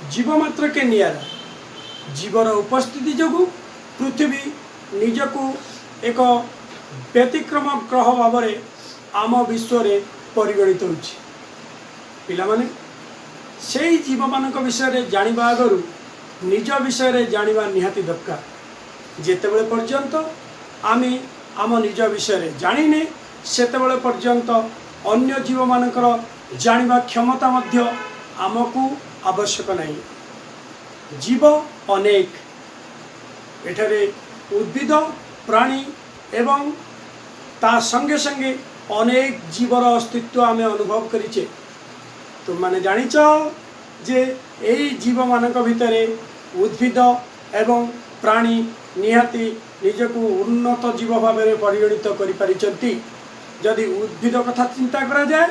जीव मात्र के नियारा जीवर उपस्थिति जोगु पृथ्वी निजकू एक व्यतिक्रम ग्रह भाव आम विश्व परिगणित होछि। पिला माने से जीव मान विषय जानिबा आगरु निज विषय जानिबा निहाती दरकार। जेतेबेले पर्यंत आमे आम निज विषय जानिने सेतेबेले पर्यंत अन्य जीव मानकर जानिबा क्षमता मध्य आमको आवश्यक नहीं। जीव अनेक एठारे उद्भिद प्राणी एवं ता संगे संगे अनेक जीवर अस्तित्व आमे अनुभव करिचे। तुम माने जानिच जे एई जीव मानक भितरे उद्भिद एवं प्राणी निहाती निजकू उन्नत जीव भाव में परिगणित करि परिचंती। जदि उद्भिद कथा चिंता करा जाए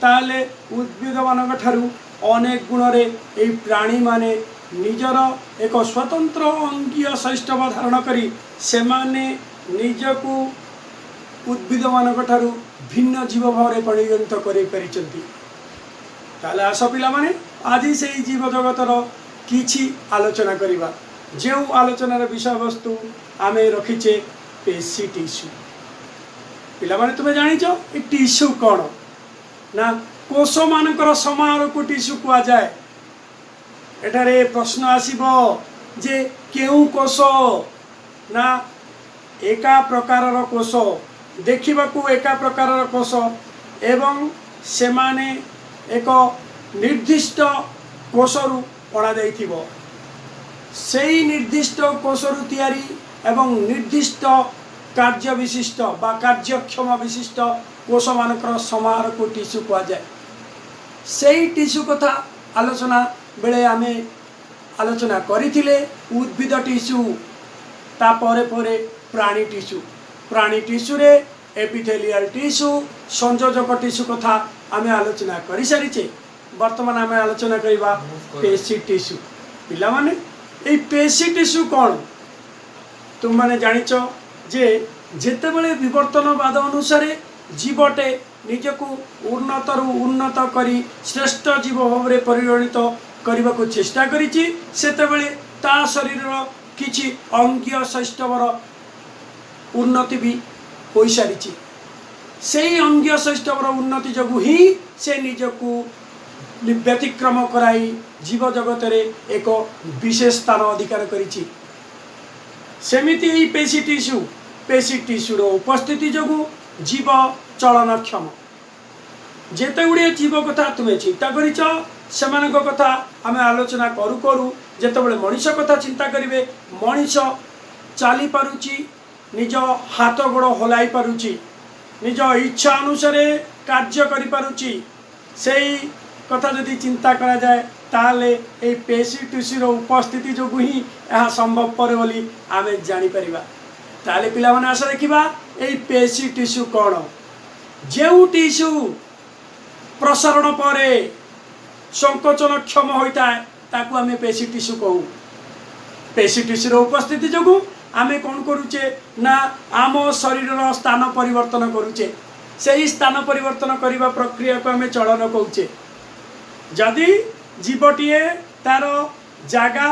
ताले उद्भिद मानक ठारू अनेक गुण रे एई प्राणी माने निजर एक स्वतंत्र अंगीय शैष्ठव धारण करी सेमाने निजकू उद्भिद मानक ठारू भिन्न जीव भाव में परिगणित करि परिचंती। ताले आस पिला माने आज से जीव जगतर किछि आलोचना करिबा। जो आलोचनार विषय वस्तु आमे रखीचे पेशी टिश्यू। पिला माने तुमे जानिच ए टिश्यू कौन ना कोष मानकर समारोह को टिश्यू कुआ जाए। एठारे प्रश्न आसीबो जे केउ कोष ना एका प्रकारर कोष देखिबाकू एका प्रकारर कोष एवं सेमाने एक निर्दिष्ट कोषरु पड़ा जाइथिबो। सेई निर्दिष्ट कोषरु तैयारी एवं निर्दिष्ट कार्य विशिष्ट बा कार्यक्षम विशिष्ट कोष मानकर समाहार को टिश्यू कहा जाए। सेई टिश्यू कथा आलोचना बेले आमे आलोचना करिथिले उद्भिद टिश्यू ता परे परे प्राणी टिश्यू रे एपिथेलियल टिश्यू संयोजक टिश्यू कथा आमे आलोचना करि सारिचे। वर्तमान आमे आलोचना करिबा पेशी टिश्यू। पिला माने ए पेशी टिश्यू कौन तुम माने जानिच जे जेतेबेले विवर्तनवाद अनुसार जीवटे निजकू उन्नतरु उन्नत करी श्रेष्ठ जीव भाव में परिगणित करने को चेष्टा करिछि सेतेबेले ता शरीर किछि अंगीय शैष्ठवर उन्नति भी हो सारी। से अंगीय शैष्ठवर उन्नति जगु ही से निजकू व्यतिक्रम कराई जीव जगत रे एक विशेष स्थान अधिकार करिछि। सेमिति पेशी टिश्यू रो उपस्थिति जगु जीव चलनक्षम। जेते गुड़े जीव कथा तुम्हें चिंता करिछ सेमानक कथा आमे आलोचना करू करू जेतेबेले मनीष कथा चिंता करिवे मनीष चाली पारुची निज हाथ गोड़ हलाई पारुची निज इच्छा अनुसार कार्य करि पारुची। सेई कथा जदि चिंता करा जाए ताले ए पेशी टिश्यूर उपस्थिति जो ही यह संभवपर बोली आमे जानी परिबा। ताले पिला माने आशा देखिबा ए पेशी टिश्यू कौन जो टिश्यू प्रसारण परे संकोचन क्षम होता है ताकू आमे पेशी टिश्यू कहू। पेशी टिश्यूर उपस्थिति जो आमे कौन करुचे ना आम शरीर स्थान परिवर्तन करुचे। से स्थान परिवर्तन करने प्रक्रिया को आमे चलन कहूचे। जदि जीवटीए तार जागा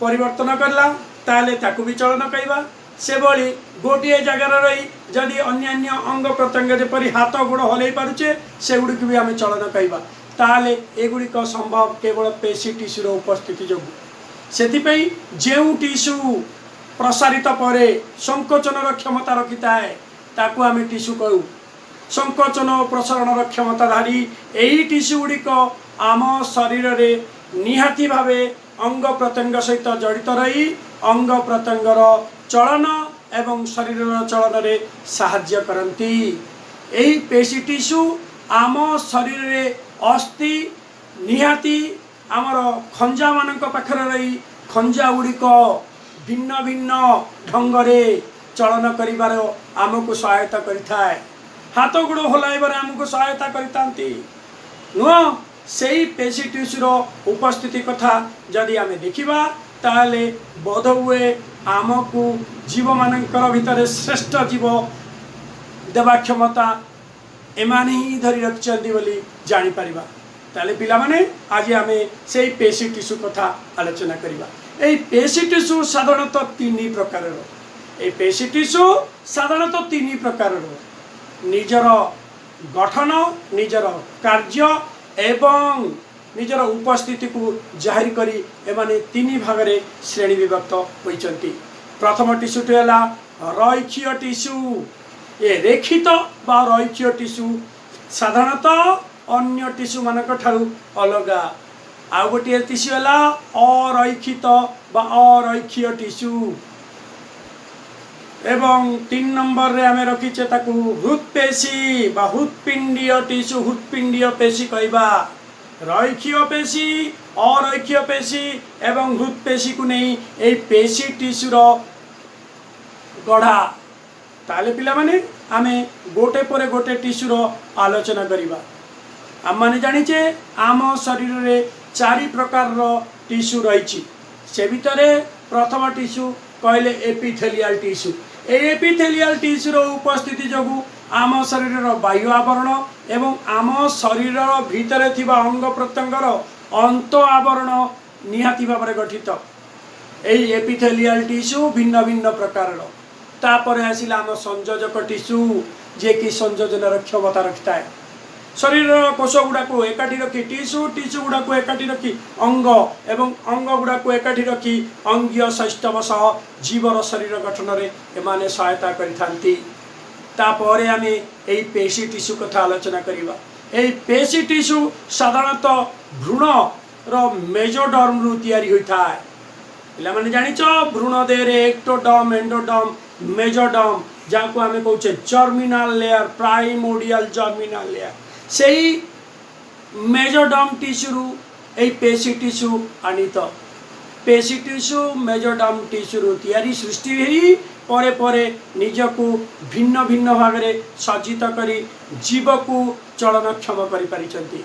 परिवर्तन करला ताले ताकू भी चलन कहवा। से भली गोटे जगार रही जदि अन्य अंग प्रत्यंग जेपरी हाथ गोड़ हल पारुचे से गुड़िक भी आम चलन कहवा ताले एगुड़िक संभव केवल पेशी टिश्यूर उपस्थिति जो। से जो टिश्यू प्रसारित परे संकोचन क्षमता रखी थाए ताकू आम टिश्यू कहू। संकोचन और प्रसारण क्षमताधारी यही टिश्यू गुड़िक आम शरीर रे निहाती भावे अंग प्रत्यंग सहित जड़ित रही अंग प्रत्यंगर चलन एवं शरीर चलन रे साहाय्य करती। यही पेशी टिश्यू आम शरीर रे अस्थि निहाती आमर खंजा मानक पाखरे रही खंजा गुड़िक भिन्न भिन्न ढंगरे चलन करिबार आमको सहायता करिथाए। हाथ गोड़ हलाइबार आमको सहायता करितांती नुह। से पेशी टिश्यूर उपस्थिति कथा जदि आमे देखिबा ताले बोध हुए आमको जीव मानकर भितर श्रेष्ठ जीव देवा क्षमता एमाने ही धरी रखिछन्ति बोली जानी परिबा। ताले पिला माने आज आमे सेई पेशी टिश्यू कथा आलोचना करिबा। एई पेशी टिश्यू साधारणतः तीन प्रकारर। एई पेशी टिश्यू साधारणतः तीन प्रकारर। निजर गठन, निजर कार्य एवं निजर उपस्थिति को जाहिर करी एमाने तीन भागरे श्रेणी विभक्त होइचंती। प्रथम टिश्यूटी है रैखीय टिश्यू। ये रेखित बा रैखीय टिश्यू साधारणतः अन्य टिश्यू मानक ठारू अलगा। आउ गोटे टिश्यू है अरैखित बा अरैखीय टिश्यू। एवं 3 नंबर रे आमे रखिचे ताकू हृदपेशी बा हृदपिंडीय टिश्यू। हृदपिंडीय पेशी कहबा रैखीय पेशी, अरैखीय पेशी एवं हृदपेशी को नहीं ए पेशी टिश्यूर गढ़ा। ताले पिला माने आमे गोटे पर गोटे टिश्यूर आलोचना करिबा। आम माने जानिचे आम शरीर रे 4 प्रकार टिश्यू रही। से भितरे प्रथम टिश्यू कहले एपिथेलियल टिश्यू। एपिथेलियल टिश्यूर उपस्थिति जोगु आम शरीर बाह्य आवरण एवं आम शरीर भितर थिबा अंग प्रत्यंगर अंत आवरण निहाती भाव गठित। एई एपिथेलियल टिश्यू भिन्न भिन्न प्रकार। तापर आसिला आम संयोजक टिश्यू जे कि संयोजन क्षमता रखता है। शरीर कोष गुड़ा को एकाठी रखी टिश्यू, टिश्यू गुड़ा को एकाठी रखी अंग एवं अंग गुड़ा को एकाठी रखी अंगीय सैष्ठव सह जीवर शरीर गठन रे एमाने सहायता करिथांती। तापर आमे एई पेशी टिश्यू कथा आलोचना करिबा। एई पेशी टिश्यू साधारणतः भ्रूण रो मेजोडर्म रु तयारी होइथाय। पिला माने जानिच भ्रूण देहरे एक्टोडर्म, एंडोडर्म, मेजोडर्म जाको आमे कहउचे germinal layer, primordial germinal layer. सेही मेजोडर्म टिश्यू रु एई पेशी टिश्यू आनित। पेशी टिश्यू मेजोडर्म टिश्यू रु तयारी सृष्टि हेई परे परे निजको भिन्न भिन्न भागरे सज्जित करी जीव को चलनक्षम करि पारिचंती।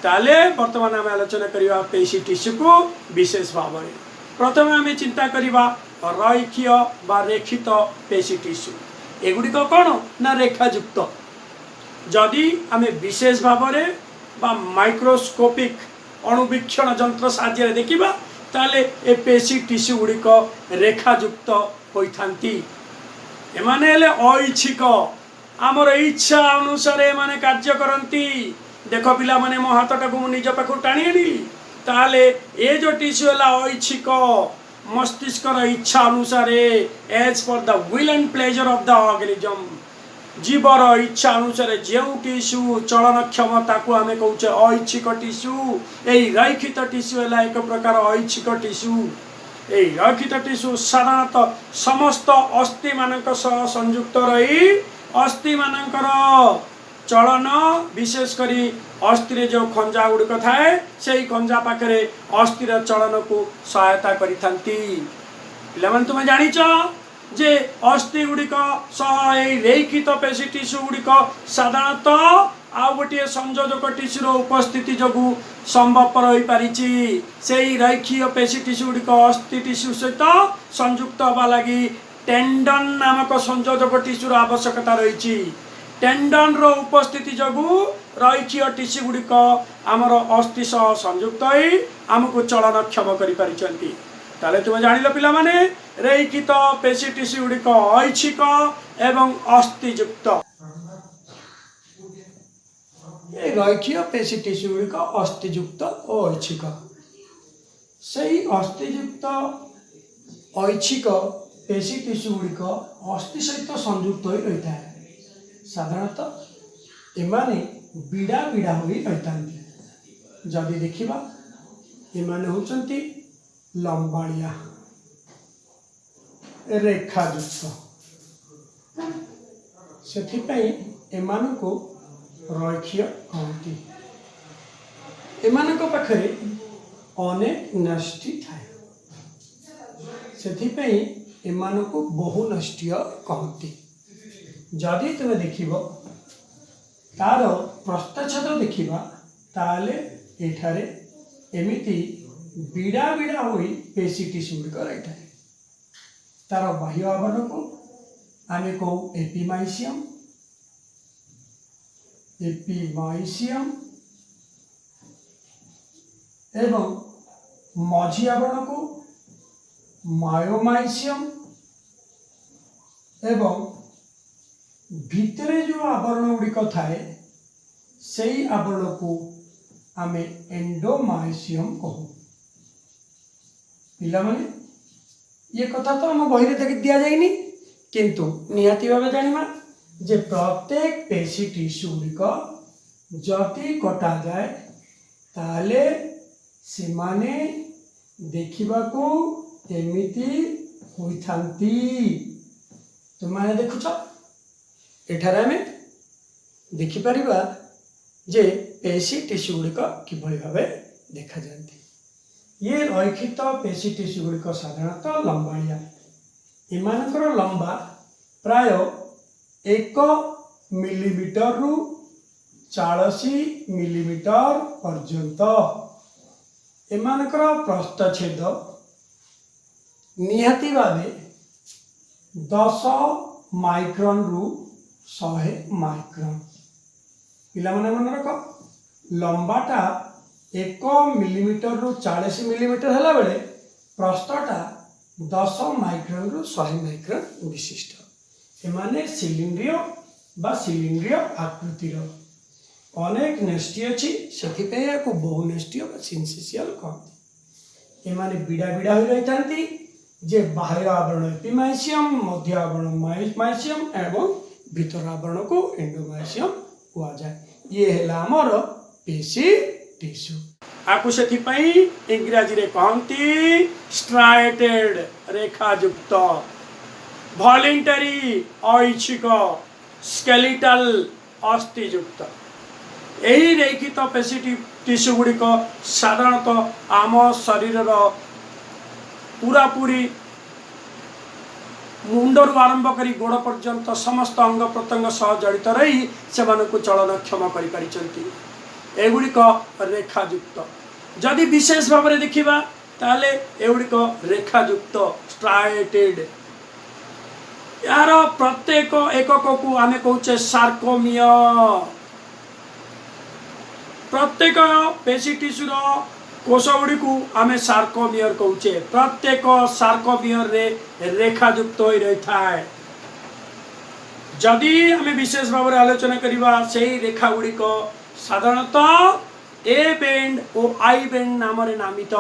ताले वर्तमान आम आलोचना करिबा पेशी टिश्यू को विशेष भाव में। प्रथम आम चिंता करिबा रैखीय बा रेखित पेशी टिश्यू। एगुड़िक कौन ना रेखायुक्त। जदि आम विशेष भाव में बा माइक्रोस्कोपिक अणुवीक्षण जंत्र साहाय्य देखिबा ताले ए पेशी टिश्यू गुड़िक रेखायुक्त होइथांती। एमाने हेले ऐच्छिक आमर इच्छा अनुसार एमाने कार्य करंती। देख पिला माने मो हाथटा को निज पाखु टाणी आनी ताले ए जो टिश्यू है ऐच्छिक मस्तिष्कर इच्छा अनुसार as per the will and pleasure of the organism. जीवर इच्छा अनुसार जो टिश्यू चलन क्षमता को आम कहचे ऐच्छिक टिश्यू। यही रैखित टिश्यू है एक प्रकार ऐच्छिक टिश्यू। यही रैखित टिश्यू साधारणतः समस्त अस्थि मानक सह संयुक्त रही अस्थि मानकर चलन विशेष करी अस्थि जो खंजा गुड़िक थाए से खंजा पाखे अस्थिर चलन को सहायता करिथांती। पिलाମାନେ तुम जानिच जे अस्थि गुड़िक सह रेखित पेशी टिश्यू गुड़िक साधारणतः आउ गोटे संयोजक टिश्यूर उपस्थिति जोगु संभवपर हो पारिछि। सेही रैखीय पेशी टिश्यू गुड़िक अस्थि टिश्यू सहित संयुक्त हवा लगी टेंडन नामक संयोजक टिश्यूर आवश्यकता रही। टेंडन रो उपस्थिति जोगु रैखीय टिश्यू गुड़िक आमर अस्थि सह संयुक्त होई आमको चलन क्षम करि पारिछंती। ताले तुम जानिल पिला माने रैखित पेशी टिश्यू गुड़िक ऐच्छिक एवं अस्थियुक्त। ये रैखीय पेशी टिश्यू गुड़िक अस्थियुक्त और ऐच्छिक। सही अस्थियुक्त ऐच्छिक पेशी टिश्यू गुड़िक अस्थि सहित संयुक्त हो रही है। साधारणतः एमाने बिड़ा बिड़ा हो रही। जदि देखिबा एमाने होचंती लंबाड़िया रेखायुक्त। सेथिपई एमानको रैखीय कहती। एमानक पाखरे अनेक नष्टि थाए सेथिपई एमानको बहुनष्टीय कहती। जदि तुम देखिब तार प्रस्थाछद देखिबा ताले एठारे एमिति बिड़ा बिड़ा होई पेशी टिश्यू गुड़िक रही है। तार बाह्य आवरण को आमे कहू एपिमाइसियम। एपिमाइसियम एवं मझी आवरण को मायोमाइसियम एवं भितरे जो आवरण गुड़िक थाए से आवरण को आमे एंडोमाइसियम कहू। पिला माने ये कथा तो आम बही दि जाएनि किंतु निहाती भाव जाना जे प्रत्येक पेशी टिश्यू गुड़िक जदि कटा जाए ताले से माने देखा एमिति होइथांती। तुम मैंने देखुच एठार आम देखिपर जे पेशी टिश्यू गुड़िक किभली भाव देखा जाती। ये रैखित पेशी टिश्यू गुड़िक साधारणतः लंबाड़िया। एमानकर लंबा प्राय 1 मिलीमीटर रु 40 मिलीमीटर पर्यंत। एमानकर प्रस्थछेद निहाती भावे 10 माइक्रोन रु 100 माइक्रोन। पिला माने मन रख लंबाटा 1 मिलीमीटर रु 40 मिलीमीटर हला बेले प्रस्थटा 10 माइक्रोन रु 100 माइक्रोन विशिष्ट। एमाने सिलिंड्रिय बा सिलिंड्रिय आकृतिर अनेक नेष्टि अच्छी से बहुनेष्टीय सिंसिशियल कहते। एमाने बिड़ा बिड़ा हो रही जे बाहर आवरण एपिमाइसियम, मध्य आवरण माइसियम एवं भीतर आवरण को एंडोमाइसियम हुआ जाए। ये है आमर पेशी टिश्यू। आपको से इंग्राजी रे कहती स्ट्राइटेड रेखायुक्त वॉलंटरी ऐच्छिक स्केलेटल अस्थियुक्त। यही रेखित पेशी टिश्यू गुड़िक साधारणतः आम शरीर पूरा पूरी मुंडरू आरंभ करी गोड़ पर्यंत समस्त अंग प्रत्यंग सह जड़ित रही से चलन क्षम कर एगुड़िक रेखायुक्त। जदि विशेष भाव में देखा ताले एगुड़िक रेखायुक्त स्ट्राइटेड। यार प्रत्येक एकक को आमे कहूचे सार्कोमियर। प्रत्येक पेशी टिश्यूर कोष गुड़ी को आमे सार्कोमियर कहूचे। प्रत्येक सार्कोमियर रे रेखायुक्त हो रही थाए। जदि आमे विशेष भाव में आलोचना करिबा सेही रेखा गुड़िक साधारणतः ए बेंड और आई बेंड नाम नामित।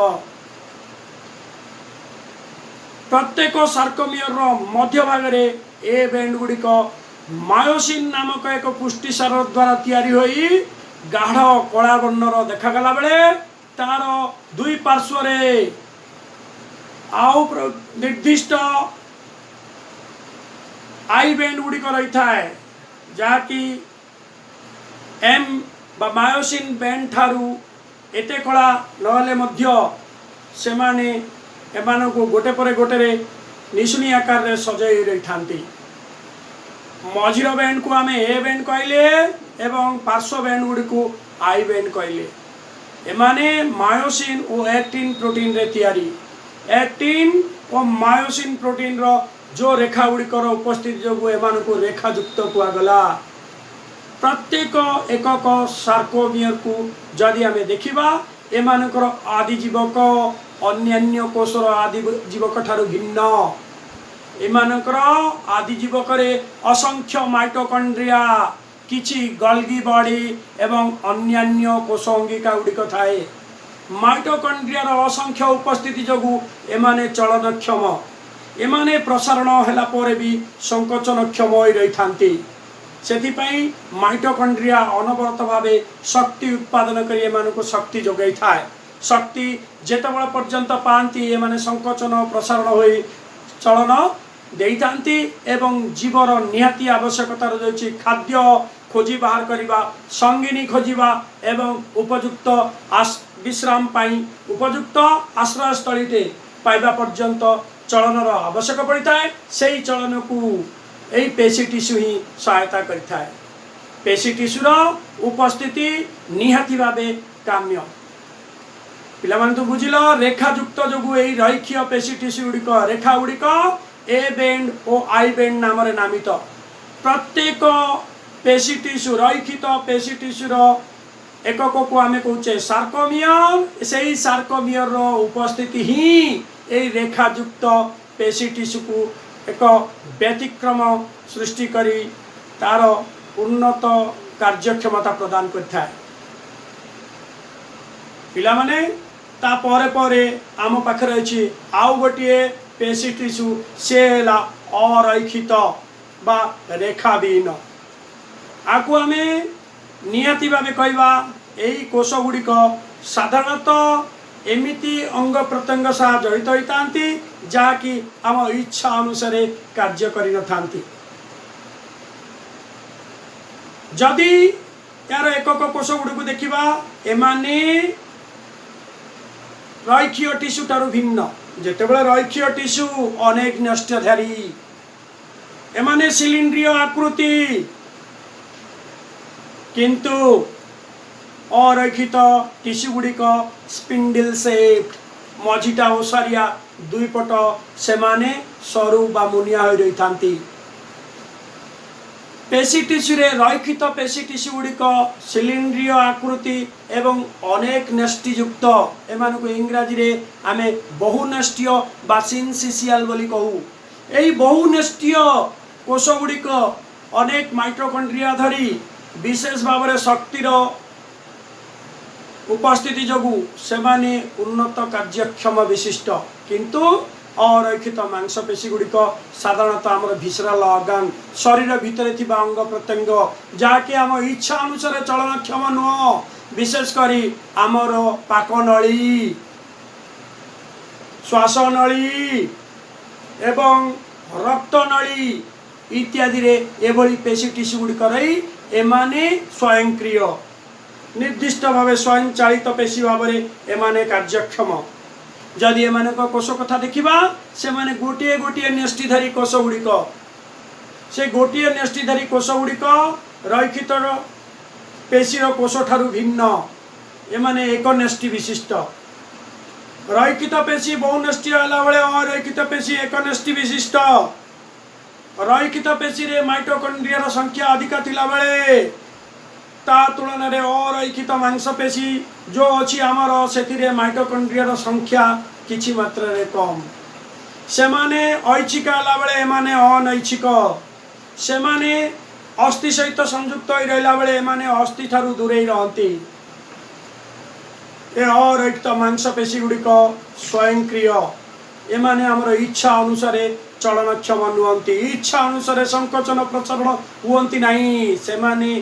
प्रत्येक सार्कोमियर मध्य भाग रे ए बेंड गुड़िक मायोसिन नामक एक पुष्टिसार द्वारा तैयारी होई गाढ़ कला वर्णर देखागला बेले तार दुई पार्श्व रे आउ निर्दिष्ट आई बेंड गुड़िक रही थाए जहाँकि एम बा मायोसिन बेंड ठारू एते कला नहले मध्य से माने एमान को गोटे पर गोटे रे निशुनी आकार रे सजाई रही थांती। मझिर बेंड को आमे ए बेंड कहले एवं पार्श्व बेंड गुड़ी को आई बेंड कहले। एमाने मायोसिन और एक्टिन प्रोटीन रे तैयारी। एक्टिन और मायोसिन प्रोटीन रो जो रेखा गुड़िकर उपस्थिति जो एमान को रेखायुक्त कुआगला। प्रत्येक एकक सार्कोमियर को जदि आमे देखिबा एमानकर आदिजीवक अन्यान्य कोषर आदिजीवक ठारू भिन्न। एमानकर आदिजीवक रे असंख्य माइटोकॉन्ड्रिया किछि गल्गी बॉडी एवं अन्यान्य कोष अंगिका गुड़िक थाए। माइटोकॉन्ड्रिया असंख्य उपस्थिति जोगु एमाने चलनक्षम। एमाने प्रसारण होला परे भी संकोचनक्षम होई रही थांती। सेथिपाई माइटोकॉन्ड्रिया अनवरत भावे शक्ति उत्पादन करी एमानकु शक्ति जोगाई थाए। शक्ति जेतेबेले पर्यंत पाती एमाने संकोचन प्रसारण होई चलन देई थांती एवं जीवर निहाती आवश्यकता रही खाद्य खोजी बाहर करिबा, संगिनी खोजिबा एवं उपयुक्त विश्राम पाई उपयुक्त आश्रयस्थली पाइबा पर्यंत चलनर आवश्यक पड़ता है। सही चलन को यही पेशी टिश्यू ही सहायता करता है। पेशी टिश्यूर उपस्थिति निहाती भावे काम्य। पिला मान तो बुझिल रेखायुक्त जो यही रैखीय पेशी टिश्यू गुड़िक रेखा गुड़िक ए बेंड और आई बेंड नाम नामित। प्रत्येक पेशी टिश्यू रैखित पेशी टिश्यूर एकक को आम कहे सार्कोमियर से ही सार्कोमियर उपस्थिति ही यही रेखायुक्त पेशी टिश्यू को एक व्यतिक्रम सृष्टि करी तार उन्नत कार्यक्षमता प्रदान करता है। पिला माने ता परे परे आम पाखे अच्छी आउ गोटे पेशी टिश्यू से अरैखित बा रेखाविहीन। आपको आम निहाती भावे कहवा यही कोष गुड़िक साधारणतः एमिति अंग प्रत्यंग सह जड़ित होता जहाँकि आम इच्छा अनुसार कार्य कर जदि यार एकक कोष गुड़ी को देखा एमाने रैखीय टिश्यू ठारू भिन्न जितेबाला रैखीय टिश्यू अनेक नष्टधारी एमाने सिलिंड्रीय आकृति किंतु अरैखित टिश्यू गुड़िक स्पिंडल शेप्ड मझीटा ओसारिया दुई पट से माने सरू बा मुनिया हो रही थांती। पेशी टिश्यू रे रैखित पेशी टिश्यू गुड़िक सिलिंड्रीय आकृति एवं अनेक नेष्टियुक्त एमान को इंग्राजी रे आमे बहुनेष्टीय बा सिनसिशियल बोली कहू। एही बहुनेष्टीय कोष गुड़िक अनेक माइटोकॉन्ड्रिया धरी विशेष भाव में शक्तिर उपस्थिति जोगु सेमाने उन्नत कार्यक्षम विशिष्ट किंतु अरैखित मांसपेशी गुड़िक साधारणतः आम भिसराल अर्गान शरीर भितर थिबा अंग प्रत्यंग जहाँकि आम इच्छा अनुसार चलनक्षम नुह विशेषकर आमर पाकनली श्वासनली एवं रक्तनली इत्यादि रे एभली पेशी टिश्यू गुड़िक रही एमाने स्वयंक्रिय निर्दिष्ट भाव स्वयं चालित पेशी भाव एमाने कार्यक्षम। जदि एम कोष कथा देखा से माने गोटे गोटे न्यष्टिधारी कोष गुड़िक से गोटे न्यष्टिधारी कोष गुड़िक रैखित पेशीर कोष ठारू भिन्न एमाने एक न्यष्टि विशिष्ट। रैखित पेशी बहुन्यष्टि होला बेले अरैखित पेशी एक न्यष्टि विशिष्ट। रैखित पेशी रे माइटोकॉन्ड्रिया संख्या अधिक थिला बेले ता तुलन रे अरैखित मांसपेशी जो अच्छी आमर से माइटोकॉन्ड्रिया संख्या किछि मात्रा रे कम। सेमाने ऐच्छिक होला बेले एमाने अनैच्छिक सेमाने अस्थि सहित संयुक्त होई रहला बेले एमाने अस्थि ठारू दूरे रहती। ए अरैखित मांसपेशी गुड़िक स्वयंक्रिय एमाने आमर इच्छा अनुसार चलनक्षम नुहंती इच्छा अनुसार संकोचन प्रसारण हुअंती नहीं। सेमाने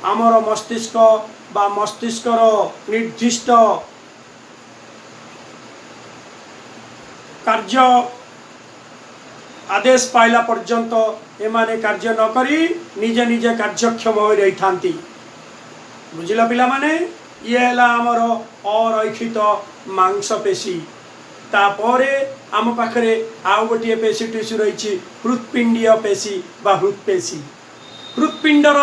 आमर मस्तिष्क बा मस्तिष्कर निर्दिष्ट कार्य आदेश पाइला पर्यंत एमाने कार्य न करी निजे निजे कार्यक्षम हो रही थांती। बुझिला पिला माने ये हैला आमर अरैखित मांसपेशी। तापरे आम पाखरे आउ गोटे पेशी टिश्यू रही हृत्पिंडीय पेशी बा हृत्पेशी। हृत्पिंडर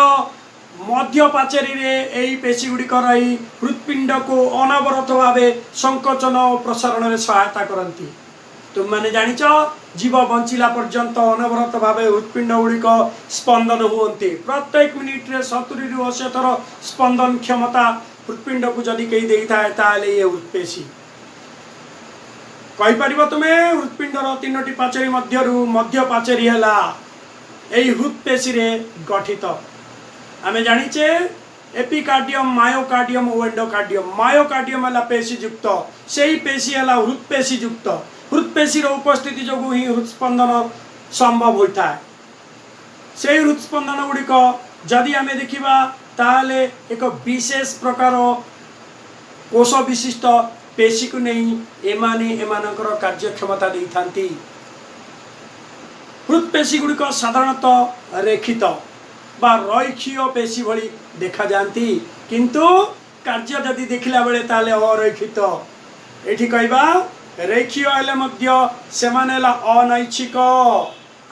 मध्य पाचेरी रे एई पेशी गुड़िक रही हृत्पिंड को अनवरत भावे संकोचन और प्रसारण में सहायता करती। तुम मैंने जानिच जीव बंचिला पर्यंत अनवरत भावे हृत्पिंड गुड़िक स्पंदन हुअंती। प्रत्येक मिनिट रे 70 रु 80 थर स्पंदन क्षमता हृत्पिंड को जदि कही देई थाए ताले ये हृत्पेशी। कहि परिबो तुमे हृत्पिंडर 3टी पाचेरी मध्यरु मध्य पाचेरी हला एई हृत्पेशी रे गठित। आमे जानिचे एपिकार्डियम मायोकार्डियम और एंडोकार्डियम। मायोकार्डियम है पेशी युक्त से ही पेशी है हृत्पेशी युक्त। हृत्पेशी उपस्थिति जो ही हृत्स्पंदन संभव होता है। से हृत्स्पंदन गुड़िक जदि आमे देखिबा ताले एक विशेष प्रकार कोष विशिष्ट पेशी को नहीं एमाने एमानकर कार्यक्षमता दे थांती। हृत्पेशी गुड़िक साधारणतः रेखित बा रैखीय पेशी भली देखा जाती किंतु कार्य जदि देखला बेले ताले अरैखित। एठी कहबा रेखीय हेले मध्य सेमाने अनैच्छिक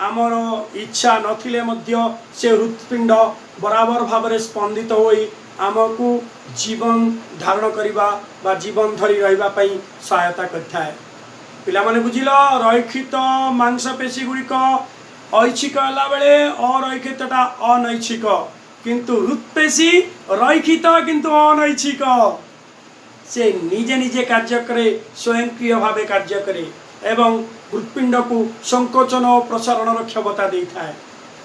आमर इच्छा नथिले मध्य से हृत्पिंड बराबर भाव में स्पंदित होई आमको जीवन धारण करिबा बा जीवन धरी रहिबा पई सहायता करता है। पिला माने बुझिल रैखित मांसपेशी गुड़िक ऐच्छिक होला बेले अरैखितटा अनैच्छिक किंतु हृत्पेशी रैखित किंतु अनैच्छिक से निजे निजे कार्य करे स्वयंक्रिय भाव कार्य करे एवं हृत्पिंड को संकोचन और प्रसारण क्षमता दे थाए।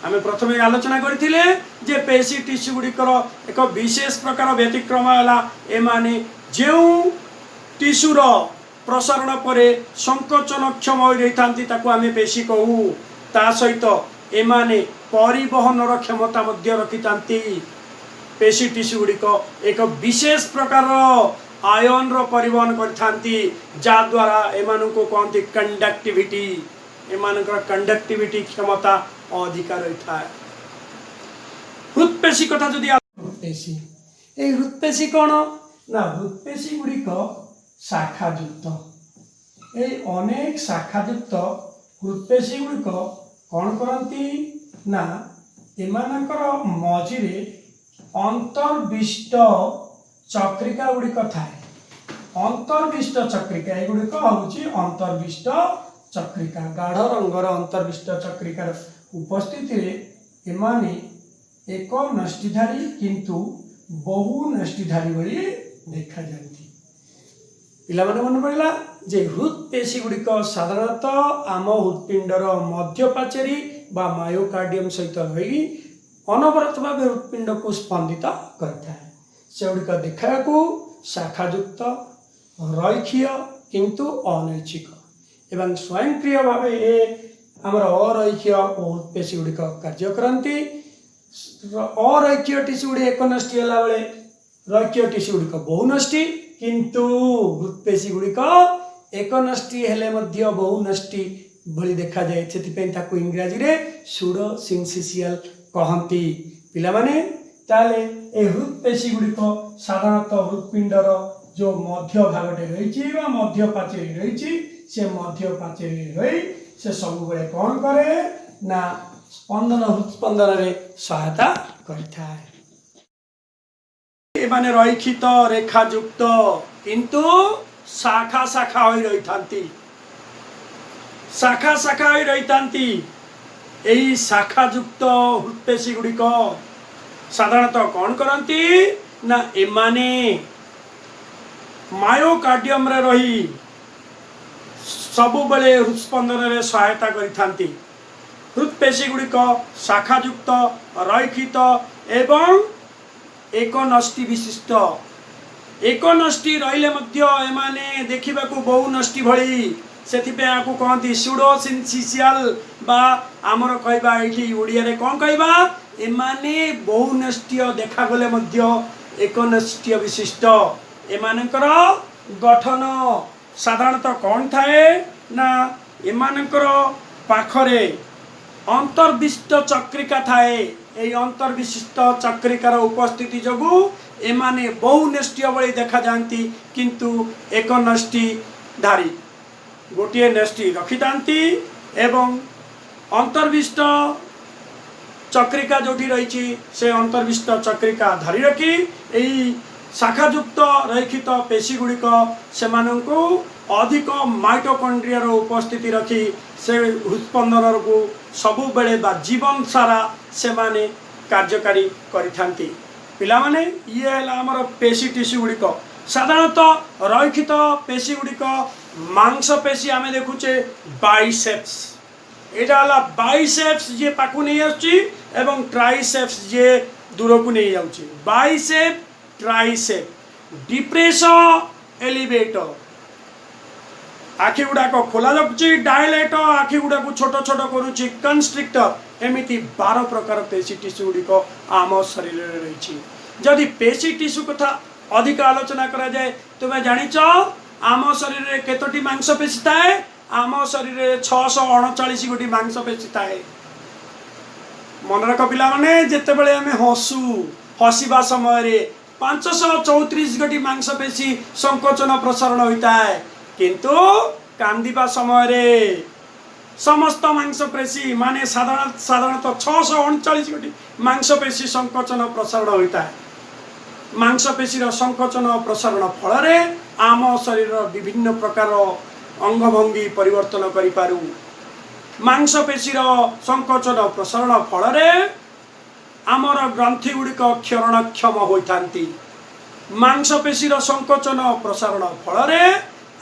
आम प्रथम आलोचना करथिले जे पेशी टिश्यू गुड़िकर एक विशेष प्रकार व्यतिक्रम है एमाने जो टिश्यूर प्रसारण पर संकोचन क्षम हो रही आम पेशी कहू ता सहित एमाने परिवहन क्षमता मध्य रखि पेशी टिश्यू गुड़िक एक विशेष प्रकार आयन रो परिवहन करथांती जा द्वारा एमान को कहते कंडक्टिविटी एमानकर कंडक्टिविटी क्षमता अधिक रही था। हृत्पेशी कथा जदि हृत्पेशी ए हृत्पेशी कौन ना हृत्पेशी गुड़िक शाखायुक्त ए अनेक शाखायुक्त हृत्पेशी गुड़िक कौन करती ना एमानकर मझिरे अंतर्विष्ट चक्रिका गुड़िक थाए। अंतर्विष्ट चक्रिका एगुड़िक हूँ अंतर्विष्ट चक्रिका गाढ़ रंगर अंतर्विष्ट चक्रिकार उपस्थिति एमाने एक नष्टिधारी किंतु बहु नष्टिधारी भली देखा जाती। पिला माने मन पड़ला जे हृत्पेशी गुड़िक साधारणतः आम हृत्पिंडर मध्यपाचेरी बा मायोकार्डियम सहित रही अनवरत भाव हृत्पिंड को स्पंदित करता है। से गुड़िक देखा शाखायुक्त रैखीय किंतु अनैच्छिक एवं स्वयंक्रिय भाव ये आमर अरैखीय हृत्पेशी गुड़िक कार्य करती। अरैखीय टिश्यू गुड़ी एक नष्टि है बेले रैखीय टिश्यू गुड़िक बहु नष्टि किंतु हृत्पेशी गुड़िक एक नष्टि हेले मध्य बहु नष्टि भली देखा जाए से इंग्राजी रे सूडो सिंसिशियल कहती। पिला माने ताले ए हृत्पेशी गुड़िक साधारणतः हृत्पिंडर जो मध्य भागटे रही मध्य पाचेरी रही से मध्य पाचेरी रही से सब बेले कौन करे ना स्पंदन हृत्स्पंदन रे सहायता करता एमाने रैखित रेखायुक्त किंतु शाखा शाखा हो रही थांती शाखा शाखा हो रही थांती। यही शाखायुक्त हृत्पेशी गुड़िक साधारणतः कौन करती ना एमाने मायोकार्डियम रे रही सबु बेले हृत्स्पंदन रे सहायता करिथांती। हृत्पेशी गुड़िक शाखायुक्त रैखित एवं एक नष्टि विशिष्ट एक नष्टि रहिले मध्य एमाने देखिबा को बहु नष्टि भली सेथिपे आकु कहती सूडो सिंसिशियल बा आमर कहबा एठी ओडिया रे कोन कहबा एमाने बहु नष्टिय देखा गले मध्य एक नष्टिय विशिष्ट एमानकर गठन साधारणतः कौन थाए ना एमानकर पाखरे अंतर्विष्ट चक्रिका थाए। यही अंतर्विशिष्ट चक्रिकार उपस्थिति जगु एमाने बहु नष्टिय भली देखा जाती किंतु एक नष्टि धारी गोटे नष्टि रखि थांती एवं अंतर्विष्ट चक्रिका जोठी रही से अंतर्विष्ट चक्रिका धरी रखी यही शाखायुक्त रैखित पेशी गुड़िक से अधिक माइटोकॉन्ड्रिया उपस्थिति रखी से हृत्स्पंदन को सबु बेले बा जीवन सारा से माने कार्यकारी करिथांती। पिला माने ये है आमर पेशी टिश्यू गुड़िक साधारणतः रैखित पेशी गुड़िक मांसपेशी आमे देखुचे बाइसेप्स एटा हला बाइसेप्स जे पाकु नहीं आछी एवं ट्राइसेप्स जे दूर को नहीं जाउची। बाइसेप ट्राइसेप डिप्रेसर एलिवेटर आखि गुड़ा को खोला जाउची डायलेटर आखि गुड़ा को छोट छोट करूची कंस्ट्रिक्टर एमिति 12 प्रकार पेशी टिश्यू गुड़िक आम शरीर रे रही। जदि पेशी टिश्यू कथा अधिक आलोचना करा जाए तुमे जानिच आम शरीर रे केतोटी मांसपेशी थाए आम शरीर रे 639 गोटी मांसपेशी थाए। मन रख पिला माने जेते बेले आमे हसिबा समय रे 534 गोटी मांसपेशी संकोचन प्रसारण होता है किंतु कांदिबा समय रे समस्त मांसपेशी माने साधारणतः 639 गोटी मांसपेशी संकोचन प्रसारण होता है। मांसपेशीर संकोचन प्रसारण फल आम शरीर विभिन्न प्रकार अंगभंगी परिवर्तन करिपारू। मांसपेशीर संकोचन प्रसारण फल आमर ग्रंथि गुड़िक क्षरणक्षम होता मांसपेशीर संकोचन प्रसारण फल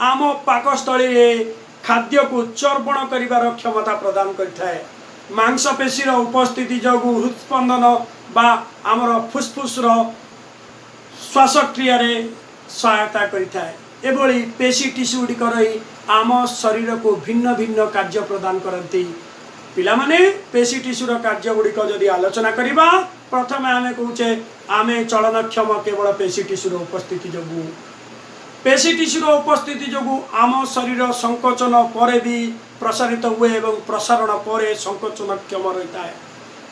आम पाकस्थली खाद्य को चर्पण कर क्षमता प्रदान करें मांसपेशीर उपस्थिति जो हृत्स्पंदन बा आमर फुस्फुस श्वासक्रिय सहायता करें पेशी टिश्यू गुड़िक आम शरीर को भिन्न भिन्न कार्य प्रदान करती पिलामाने पेशी टिश्यूर कार्य गुड़िक जदि आलोचना करवा प्रथम आम कहे आम चलनक्षम केवल पेशी टिश्यूर उपस्थिति जो पेशी टिश्यूर उपस्थिति जो आम शरीर संकोचन पर भी प्रसारित हुए और प्रसारण पर संकोचनक्षम रही है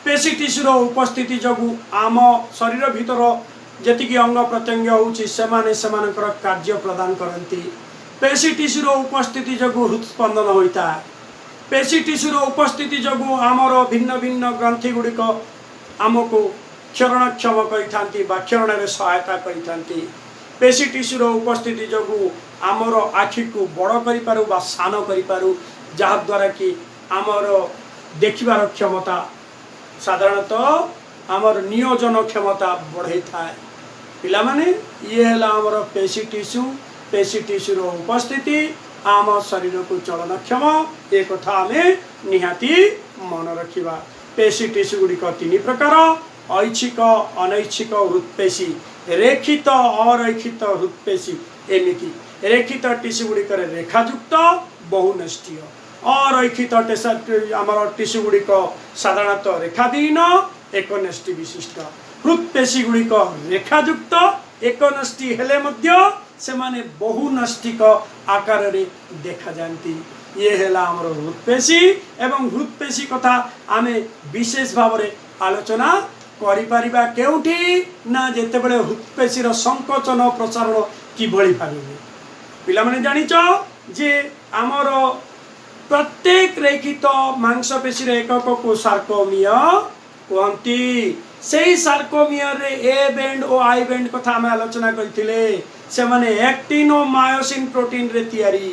पेशी टिश्यूर उपस्थिति जो आम शरीर भीतर जी अंग प्रत्यंग होकर कार्य प्रदान करती पेशी टिश्यूर उपस्थिति जो हृत्स्पंदन होता है पेशी टिश्यूर उपस्थिति जो आमर भिन्न भिन्न ग्रंथि गुड़िक आमको क्षरणक्षम क्षरण में सहायता करती पेशी टिश्यूर उपस्थिति जो आमर आखि को बड़ करूँ सान करूँ जहाद्वारा कि आमर देखिबार क्षमता साधारणतः आमर नियोजन क्षमता बढ़े थाए पिलामाने ये है आमर पेशी टिश्यूर उपस्थिति आम शरीर को चलनक्षम एक कथा आम निहाती मन रखा पेशी टिश्यू गुड़िक तीन प्रकार ऐच्छिक अनैच्छिक हृत्पेशी रेखित अरैखित हृत्पेशी एमती रेखित टिश्यू गुड़िक रेखायुक्त बहुनष्टीय अरैखित आमर टिश्यू गुड़िक साधारणतः रेखाधीन एकनष्टी विशिष्ट हृत्पेशी गुड़िक रेखायुक्त एकनष्टी हेले मध्य से माने बहुनष्टिक आकार रे देखा जाती ये है आमर हृत्पेशी एवं हृत्पेशी कथा आम विशेष भाव में आलोचना करिपारिबा केउठी ना जेतेबेले हृत्पेशीर संकोचन प्रसारण किभଳି भाबे पिला माने जानिच जे आमर प्रत्येक रेखित मांसपेशी एकक को सार्कोमिया कहती से सार्कोमियर रे ए बैंड और आई बैंड कथा आम आलोचना करथिले से माने एक्टिन और मायोसिन प्रोटीन रे तैयारी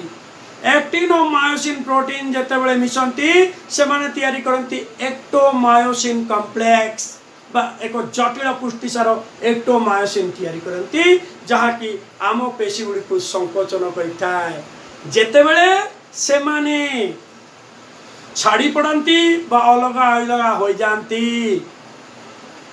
एक्टिन और मायोसिन प्रोटीन जेतेबेले मिसंती से माने तैयारी करंती एक्टोमायोसिन कॉम्प्लेक्स बा एक जटिल पुष्टिसार एक्टोमायोसिन तैयारी करंती जहा कि आम पेशी गुड़ी को संकोचन करिथाय जेतेबेले से माने छाड़ी पड़ती बा अलग अलग हो जाती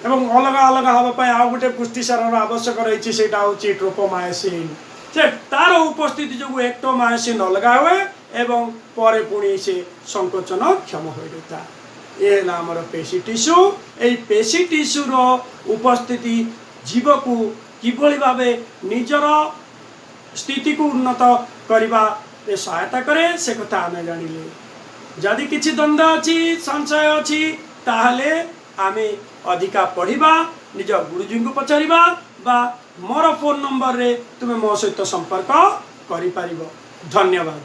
एवं अलग अलग हाँपाई आउ गोटे पुष्टिसार आवश्यक रही से ट्रोपोमायोसिन से तार उपस्थिति जो एक्टोमायोसिन अलग हुए एवं पर पुणी से संकोचन क्षम हो जाता ये आमर पेशी टिश्यू यही पेशी टिश्यूर उपस्थिति जीव को किभଳି भावे निजर स्थिति को उन्नत करने सहायता करे से कथा आम जानिले जदि किसी द्वंद्व अच्छी संशय अच्छी ताहले आमे अधिका पढ़ा निज गुरुजी को पचारिबा बा मोर फोन नंबर रे तुमे मो सहित संपर्क करि पारिबो। धन्यवाद।